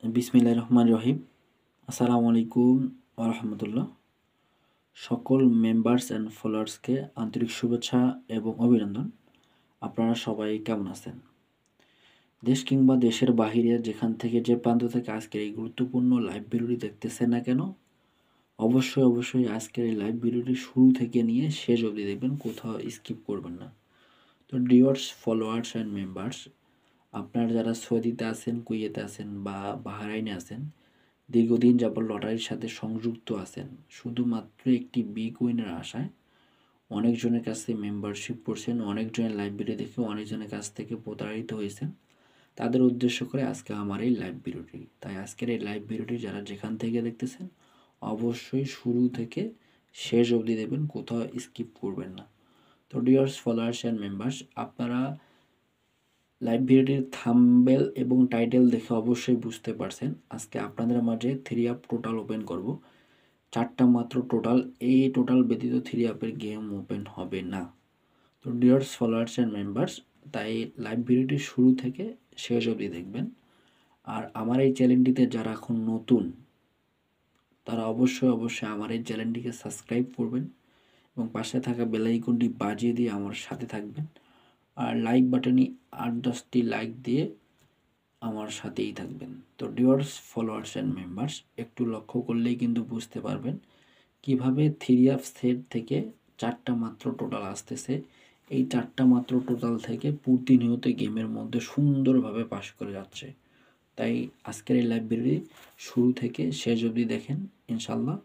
বিসমিল্লাহির রহমানির রহিম। আসসালামু আলাইকুম ওয়া রাহমাতুল্লাহ। সকল মেম্বার্স অ্যান্ড ফলোয়ার্সকে আন্তরিক শুভেচ্ছা এবং অভিনন্দন। আপনারা সবাই কেমন আছেন? দেশ কিংবা দেশের বাহিরে যেখান থেকে যে প্রান্ত থেকে আজকের এই গুরুত্বপূর্ণ লাইভ ভিডিওটি দেখতেছেন না কেন, অবশ্যই আজকের এই লাইভ ভিডিওটি শুরু থেকে নিয়ে শেষ অবধি দেখবেন, কোথাও স্কিপ করবেন না। তো ডিয়ার্স ফলোয়ার্স অ্যান্ড মেম্বার্স, আপনারা যারা সৌদিতে আছেন, কুয়েতে আছেন বা বাহরাইনে আছেন, দীর্ঘদিন যাবৎ লটারির সাথে সংযুক্ত আছেন, শুধুমাত্র একটি বিগ উইনের আশায় অনেকজনের কাছ থেকে মেম্বারশিপ করছেন, অনেকজনের লাইভ ভিডিও দেখে অনেকজনের কাছ থেকে প্রতারিত হয়েছেন, তাদের উদ্দেশ্য করে আজকে আমার এই লাইভ ভিডিওটি। তাই আজকের এই লাইভ ভিডিওটি যারা যেখান থেকে দেখতেছেন, অবশ্যই শুরু থেকে শেষ অবধি দেবেন, কোথাও স্কিপ করবেন না। তো ডিয়ার্স ফলোয়ার্স অ্যান্ড মেম্বার্স, আপনারা লাইভ ভিডিওটির থাম্বনেল এবং টাইটেল দেখে অবশ্যই বুঝতে পারছেন আজকে আপনাদের মাঝে 3 আপ টোটাল ওপেন করব। 4টা মাত্র টোটাল, এই টোটাল ব্যতীত 3 আপের গেম ওপেন হবে না। তো ডিয়ার্স ফলোয়ার্স অ্যান্ড মেম্বার্স, তাই লাইভ ভিডিওটি শুরু থেকে শেষ অবধি দেখবেন। আর আমার এই চ্যানেলটিতে যারা এখন নতুন, তারা অবশ্যই আমার এই চ্যানেলটিকে সাবস্ক্রাইব করবেন এবং পাশে থাকা বেল আইকনটি বাজিয়ে দিয়ে আমার সাথে থাকবেন। আর লাইক বাটনে 8-10টি লাইক দিয়ে আমার সাথেই থাকবেন। তো ডিয়ার্স ফলোয়ার্স অ্যান্ড মেম্বার্স, একটু লক্ষ্য করলেই কিন্তু বুঝতে পারবেন কিভাবে 3 আপ সেট থেকে 4টা মাত্র টোটাল আসতেছে। এই 4টা মাত্র টোটাল থেকে প্রতিনিয়ত গেমের মধ্যে সুন্দরভাবে পাস করে যাচ্ছে। তাই আজকের এই লাইভ ভিডিওটি শুরু থেকে শেষ অবধি দেখেন, ইনশাল্লাহ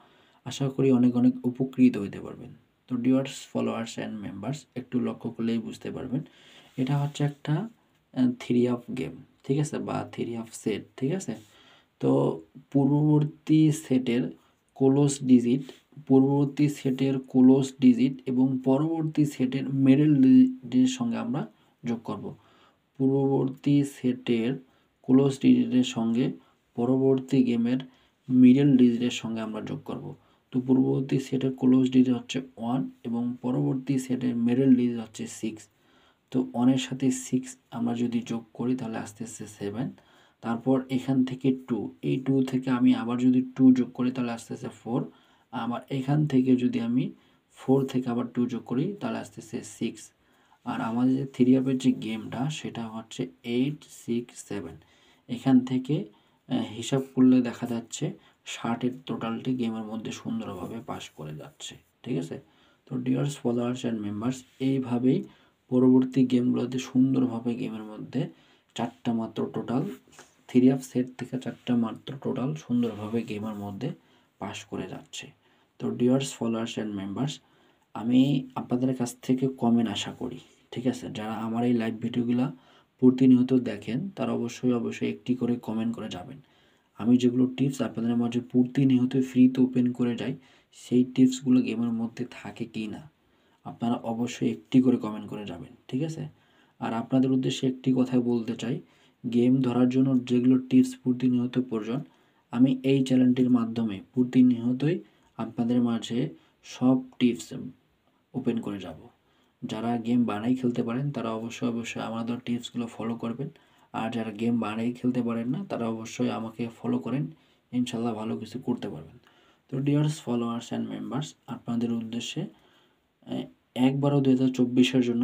আশা করি অনেক উপকৃত হতে পারবেন। তো ডিয়ার্স ফলোয়ার্স অ্যান্ড মেম্বার্স, একটু লক্ষ্য করলেই বুঝতে পারবেন এটা হচ্ছে একটা 3 আপ গেম, ঠিক আছে, বা 3 আপ সেট, ঠিক আছে। তো পূর্ববর্তী সেটের ক্লোজ ডিজিট, এবং পরবর্তী সেটের মিডল ডিজিটের সঙ্গে আমরা যোগ করব। পূর্ববর্তী সেটের ক্লোজ ডিজিটের সঙ্গে পরবর্তী গেমের মিডল ডিজিটের সঙ্গে আমরা যোগ করব। তো পূর্ববর্তী সেটের ক্লোজ ডিজিট হচ্ছে 1 এবং পরবর্তী সেটের মিডল ডিজিট হচ্ছে 6। তো 1-এর সাথে 6 আমরা যদি যোগ করি তাহলে আস্তে 7। তারপর এখান থেকে 2, এই 2 থেকে আমি আবার যদি 2 যোগ করি তাহলে আস্তে 4। আবার এখান থেকে যদি আমি 4 থেকে আবার 2 যোগ করি তাহলে আস্তে 6। আর আমাদের যে 3 আপের যে গেমটা সেটা হচ্ছে 8, 6, 7। এখান থেকে হিসাব করলে দেখা যাচ্ছে 60-এর টোটালটি গেমের মধ্যে সুন্দরভাবে পাস করে যাচ্ছে, ঠিক আছে। তো ডিয়ার্স ফলোয়ার্স অ্যান্ড মেম্বার্স, এইভাবেই পরবর্তী গেমগুলোতে সুন্দরভাবে গেমের মধ্যে 4টা মাত্র টোটাল 3 আপ সেট থেকে 4টা মাত্র টোটাল সুন্দরভাবে গেমের মধ্যে পাস করে যাচ্ছে। তো ডিয়ার্স ফলোয়ার্স অ্যান্ড মেম্বার্স, আমি আপনাদের কাছ থেকে কমেন্ট আশা করি, ঠিক আছে। যারা আমার এই লাইভ ভিডিওগুলো প্রতিনিয়ত দেখেন তারা অবশ্যই একটি করে কমেন্ট করে যাবেন। আমি যেগুলো টিপস আপনাদের মাঝে প্রতিনিয়ত ফ্রিতে ওপেন করে যাই, সেই টিপসগুলো গেমের মধ্যে থাকে কি না আপনারা অবশ্যই একটি করে কমেন্ট করে যাবেন, ঠিক আছে। আর আপনাদের উদ্দেশ্যে একটি কথাই বলতে চাই, গেম ধরার জন্য যেগুলো টিপস প্রতিনিয়ত প্রয়োজন, আমি এই চ্যানেলটির মাধ্যমে প্রতিনিয়তই আপনাদের মাঝে সব টিপস ওপেন করে যাব। যারা গেম বানাই খেলতে পারেন তারা অবশ্যই আমাদের টিপসগুলো ফলো করবেন। আর যারা গেম বানাই খেলতে পারেন না তারা অবশ্যই আমাকে ফলো করেন, ইনশাল্লাহ ভালো কিছু করতে পারবেন। তো ডিয়ার্স ফলোয়ার্স অ্যান্ড মেম্বার্স, আপনাদের উদ্দেশ্যে একবারও 2024-এর জন্য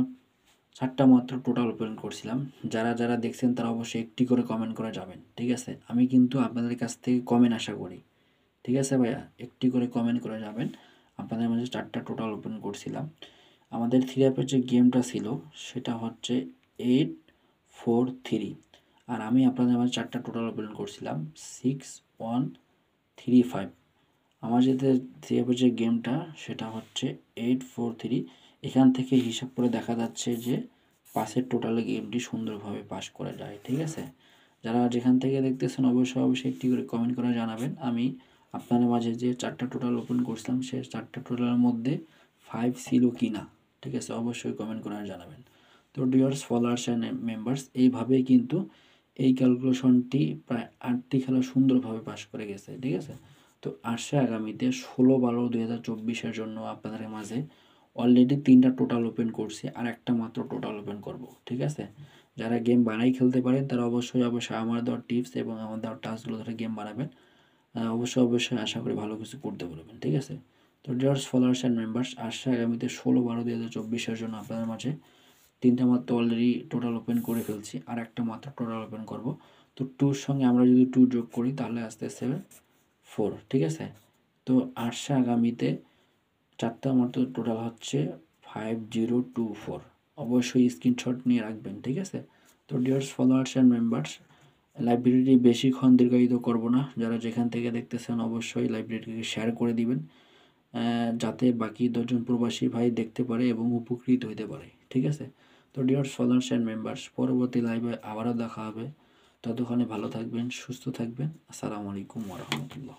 4টা মাত্র টোটাল ওপেন করছিলাম। যারা দেখছেন তারা অবশ্যই একটি করে কমেন্ট করে যাবেন, ঠিক আছে। আমি কিন্তু আপনাদের কাছ থেকে কমেন্ট আশা করি, ঠিক আছে ভাইয়া, একটি করে কমেন্ট করে যাবেন। আপনাদের মাঝে 4টা টোটাল ওপেন করছিলাম। আমাদের 3 আপের যে গেমটা ছিল সেটা হচ্ছে 8-4-3। আর আমি আপনাদের মাঝে 4টা টোটাল ওপেন করছিলাম 6-1-3-5। আমার যেতে 3 আপের যে গেমটা সেটা হচ্ছে 8-4-3। এখান থেকে হিসাব করে দেখা যাচ্ছে যে পাসের টোটালে গেমটি সুন্দরভাবে পাস করে যায়, ঠিক আছে। যারা যেখান থেকে দেখতেছেন অবশ্যই একটি করে কমেন্ট করে জানাবেন আমি আপনাদের মাঝে যে 4টা টোটাল ওপেন করছিলাম সেই 4টা টোটালের মধ্যে 5 ছিল কি না, ঠিক আছে, অবশ্যই কমেন্ট করে জানাবেন। তো ডিয়ার্স ফলোয়ার্স অ্যান্ড মেম্বার্স, এইভাবেই কিন্তু এই ক্যালকুলেশনটি প্রায় 8টি খেলা সুন্দরভাবে পাস করে গেছে, ঠিক আছে। তো আসছে আগামীতে 16-12-2024-এর জন্য আপনাদের মাঝে অলরেডি 3টা টোটাল ওপেন করছি, আর একটা মাত্র টোটাল ওপেন করব, ঠিক আছে। যারা গেম বানাই খেলতে পারেন তারা অবশ্যই আমার দেওয়া টিপস এবং আমার দেওয়া টাস্কগুলো ধরে গেম বানাবেন। অবশ্যই আশা করি ভালো কিছু করতে পারবেন, ঠিক আছে? তো ডিয়ার্স ফলোয়ার্স অ্যান্ড মেম্বার্স, আসছে আগামীতে 16/12/2024 জন্য আপনাদের মাঝে 3টা মাত্র অলরেডি টোটাল ওপেন করে ফেলছি, আর একটা মাত্র টোটাল ওপেন করব। তো 2 এর সঙ্গে আমরা যদি 2 যোগ করি তাহলে আসতেছে 4, ঠিক আছে? তো আসছে আগামীতে 4টা মাত্র টোটাল হচ্ছে 5024। অবশ্যই স্ক্রিনশট নিয়ে রাখবেন, ঠিক আছে? তো ডিয়ার্স ফলোয়ার্স অ্যান্ড মেম্বার্স, লাইব্রেরিটি বেশিক্ষণ দীর্ঘায়িত করব না। যারা যেখান থেকে দেখতেছেন অবশ্যই লাইব্রেরিটিকে শেয়ার করে দিবেন, যাতে বাকি 10জন প্রবাসী ভাই দেখতে পারে এবং উপকৃত হইতে পারে, ঠিক আছে? তো ডিয়ার ফলোয়ার্স অ্যান্ড মেম্বার্স, পরবর্তী লাইভে আবারও দেখা হবে। ততক্ষণে ভালো থাকবেন, সুস্থ থাকবেন। আসসালামু আলাইকুম ওয়া রাহমাতুল্লাহ।